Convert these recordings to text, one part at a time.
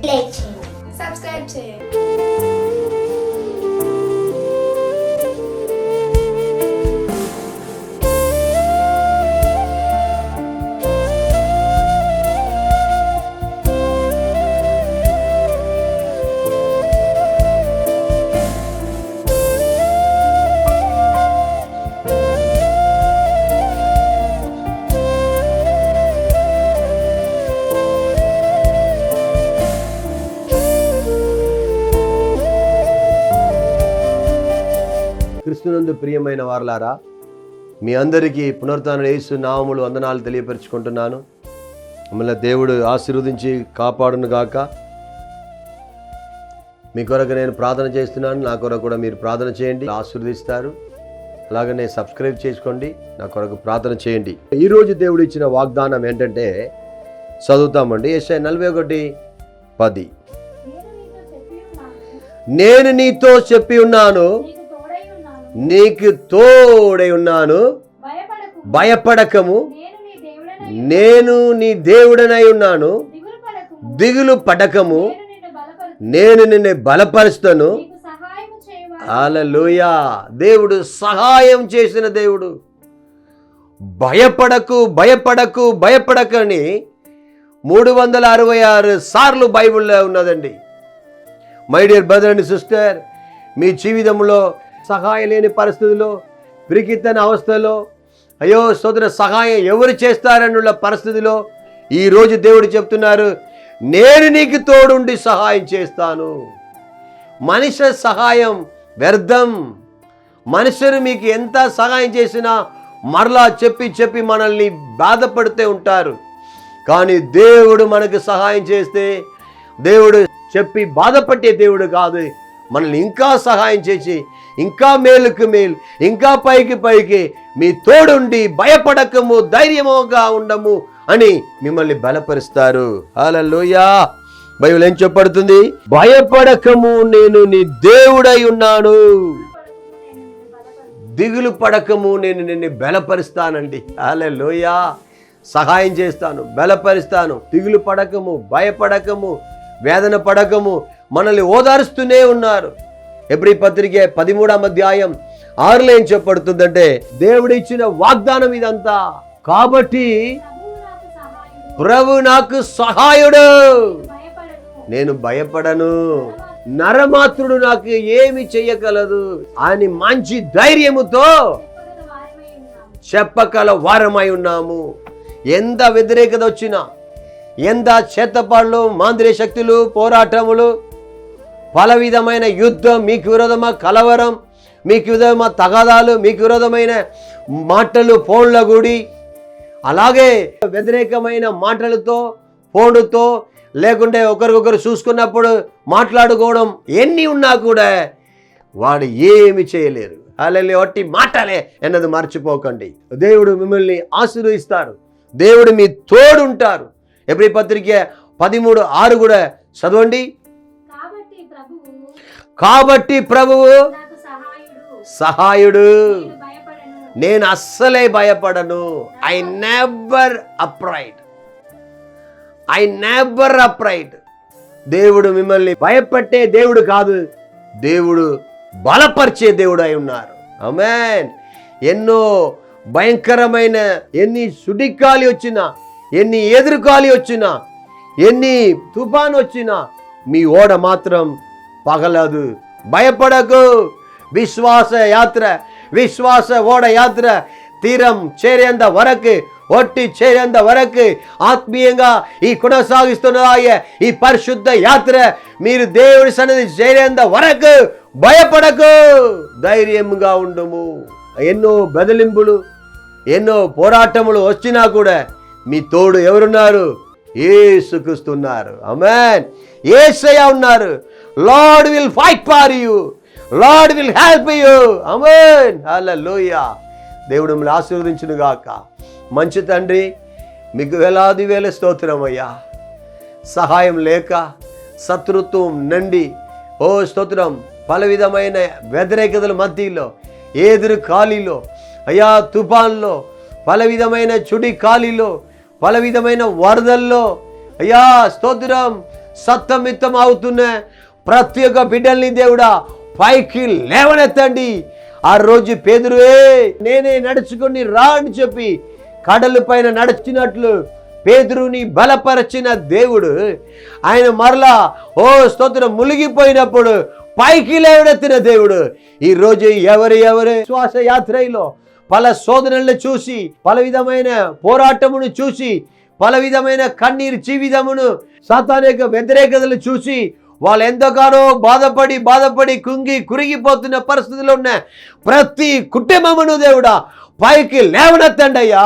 Like చేయండి, subscribe చేయండి. క్రీస్తునందు ప్రియమైన వారలారా, మీ అందరికీ పునరుత్థాన యేసు నామములు వందనాలు తెలియపరుచుకుంటున్నాను. మిమ్మల్ని దేవుడు ఆశీర్వదించి కాపాడును గాక. మీ కొరకు నేను ప్రార్థన చేస్తున్నాను, నా కొరకు కూడా మీరు ప్రార్థన చేయండి, ఆశీర్వదిస్తారు. అలాగనే సబ్స్క్రైబ్ చేసుకోండి, నా కొరకు ప్రార్థన చేయండి. ఈరోజు దేవుడు ఇచ్చిన వాగ్దానం ఏంటంటే చదువుతామండి. యెషయా 41:10. నేను నీతో చెప్పి ఉన్నాను, నీకు తోడై ఉన్నాను, భయపడకము, నేను నీ దేవుడనై ఉన్నాను, దిగులు పడకము, నేను నిన్ను బలపరుస్తాను. హల్లెలూయా. దేవుడు సహాయం చేసిన దేవుడు. భయపడకు భయపడకు భయపడకని 366 సార్లు బైబిల్లో ఉన్నదండి. My dear brother and sister, మీ జీవితంలో సహాయం లేని పరిస్థితుల్లో, పిరికితన అవస్థలో, అయ్యో సోదర సహాయం ఎవరు చేస్తారన్న పరిస్థితిలో ఈరోజు దేవుడు చెప్తున్నారు, నేను నీకు తోడుండి సహాయం చేస్తాను. మనిషి సహాయం వ్యర్థం. మనుషులు మీకు ఎంత సహాయం చేసినా మరలా చెప్పి మనల్ని బాధపడుతూ ఉంటారు. కానీ దేవుడు మనకు సహాయం చేస్తే దేవుడు చెప్పి బాధపట్టే దేవుడు కాదు, మనల్ని ఇంకా సహాయం చేసి ఇంకా మేలుకు మేలు, ఇంకా పైకి మీ తోడుండి భయపడకము, ధైర్యముగా ఉండము అని మిమ్మల్ని బలపరుస్తారు. హల్లెలూయా. బైబిల్ ఏం చెప్పబడుతుంది? భయపడకము, నేను నీ దేవుడై ఉన్నాను, దిగులు పడకము, నేను నిన్ను బలపరుస్తానండి. హల్లెలూయా. సహాయం చేస్తాను, బలపరుస్తాను. దిగులు పడకము, భయపడకము, వేదన పడకము, మనల్ని ఓదారుస్తూనే ఉన్నారు. హెబ్రీ పత్రిక 13:6 ఏం చెప్పబడుతుందంటే దేవుడు ఇచ్చిన వాగ్దానం ఇదంతా. కాబట్టి ప్రభు నాకు సహాయుడు, నేను భయపడను, నరమాత్రుడు నాకు ఏమి చెయ్యగలదు అని మంచి ధైర్యముతో చెప్పగల వారమై ఉన్నాము. ఎంత వ్యతిరేకత వచ్చినా, ఎంత చేతపాళ్ళు, మాంద్రిక శక్తులు, పోరాటములు, పల విధమైన యుద్ధం, మీకు విరోధమా కలవరం, మీకు విధమా తగాదాలు, మీకు విరోధమైన మాటలు ఫోన్ల గుడి, అలాగే వ్యతిరేకమైన మాటలతో, ఫోన్తో, లేకుంటే ఒకరికొకరు చూసుకున్నప్పుడు మాట్లాడుకోవడం, ఎన్ని ఉన్నా కూడా వాడు ఏమి చేయలేరు. హల్లెలూయా. ఒట్టి మాటలే అన్నది మర్చిపోకండి. దేవుడు మిమ్మల్ని ఆశీర్వదిస్తారు, దేవుడు మీ తోడుంటారు. హెబ్రీ పత్రిక 13:6 కూడా చదవండి. కాబట్టి ప్రభువు సహాయుడు, నేను అస్సలే భయపడను. I never afraid. దేవుడు మిమ్మల్ని భయపట్టే దేవుడు కాదు, దేవుడు బలపరిచే దేవుడు అయి ఉన్నారు. ఆమేన్. ఎన్నో భయంకరమైన, ఎన్ని సుడిగాలి వచ్చినా, ఎన్ని ఎదురుగాలి వచ్చినా, ఎన్ని తుఫాను వచ్చినా మీ ఓడ మాత్రం పగలదు. భయపడకు. విశ్వాస ఓడ యాత్ర తీరం చేరేంత వరకు, ఒట్టి చేరేంత వరకు ఆత్మీయంగా ఈ కొనసాగిస్తున్న ఈ పరిశుద్ధ యాత్ర మీరు దేవుడి సన్నిధి చేరేంత వరకు భయపడకు, ధైర్యంగా ఉండుము. ఎన్నో బెదిలింపులు, ఎన్నో పోరాటములు వచ్చినా కూడా మీ తోడు ఎవరున్నారు? యేసుక్రీస్తు ఉన్నారు. ఆమేన్. యేసయ్య ఉన్నారు. Lord will fight for you, Lord will help you. Amen. Hallelujah. దేవుడు మిమ్మల్ని ఆశీర్వదించును గాక. మంచి తండ్రి, మీకు వేలాది వేల స్తోత్రం అయ్యా. సహాయం లేక, శత్రుత్వం నుండి, ఓ స్తోత్రం, పల విధమైన వ్యతిరేకతల మధ్యలో, ఎదురు ఖాళీలో అయ్యా, తుఫాన్లో, పల విధమైన చుడి ఖాళీలో, పల విధమైన వరదల్లో అయ్యా స్తోత్రం, సత్తమిత్తం అవుతున్న ప్రతి ఒక్క బిడ్డల్ని దేవుడా పైకి లేవనెత్తండి. ఆ రోజు పేతురువే నేనే నడుచుకొని రా అని చెప్పి కడల పైన నడిచినట్లు పేతురుని బలపరచిన దేవుడు ఆయన మరలా స్తోత్రం మునిగిపోయినప్పుడు పైకి లేవనెత్తిన దేవుడు ఈరోజు ఎవరి శ్వాస యాత్రలో పల శోధనలను చూసి, పల విధమైన పోరాటమును చూసి, పల విధమైన కన్నీరు జీవితమును సాతానిక వ్యతిరేకతలు చూసి వాళ్ళు ఎంతగానో బాధపడి కురిగిపోతున్న పరిస్థితుల్లో ఉన్న ప్రతి కుటుంబమును దేవుడా పైకి లేవనెత్తండి అయ్యా.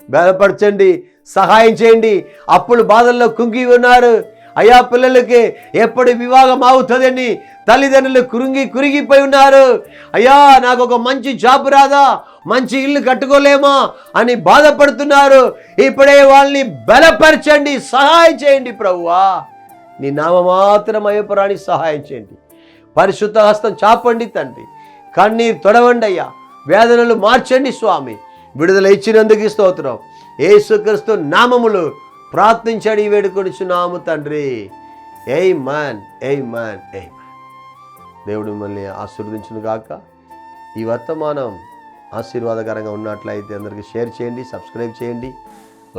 బలపరచండి, సహాయం చేయండి. అప్పుడు బాధల్లో కుంగి ఉన్నారు అయ్యా, పిల్లలకి ఎప్పుడు వివాహం అవుతుందని తల్లిదండ్రులు కురిగిపోయి ఉన్నారు. అయ్యా నాకు ఒక మంచి జాబ్ రాదా, మంచి ఇల్లు కట్టుకోలేమా అని బాధపడుతున్నారు. ఇప్పుడే వాళ్ళని బలపరచండి, సహాయం చేయండి ప్రభువా. నీ నామమాత్రం అయ్యపురానికి సహాయం చేయండి. పరిశుద్ధ హస్తం చాపండి తండ్రి, కన్నీరు తొడవండి అయ్యా, వేదనలు మార్చండి స్వామి. విడుదల ఇచ్చినందుకు స్తోత్రం. యేసుక్రీస్తు నామములు ప్రార్థించడి వేడుకొనిచున్నాము తండ్రి. ఆమేన్, ఆమేన్, ఆమేన్. దేవుడు మిమ్మల్ని ఆశీర్వదించును గాక. ఈ వర్తమానం ఆశీర్వాదకరంగా ఉన్నట్లయితే అందరికీ షేర్ చేయండి, సబ్స్క్రైబ్ చేయండి,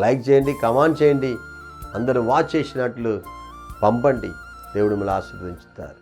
లైక్ చేయండి, కామెంట్ చేయండి. అందరూ వాచ్ చేసినట్లు పంపండి. దేవుడు మిమ్మల్ని ఆశీర్వదించుతారు.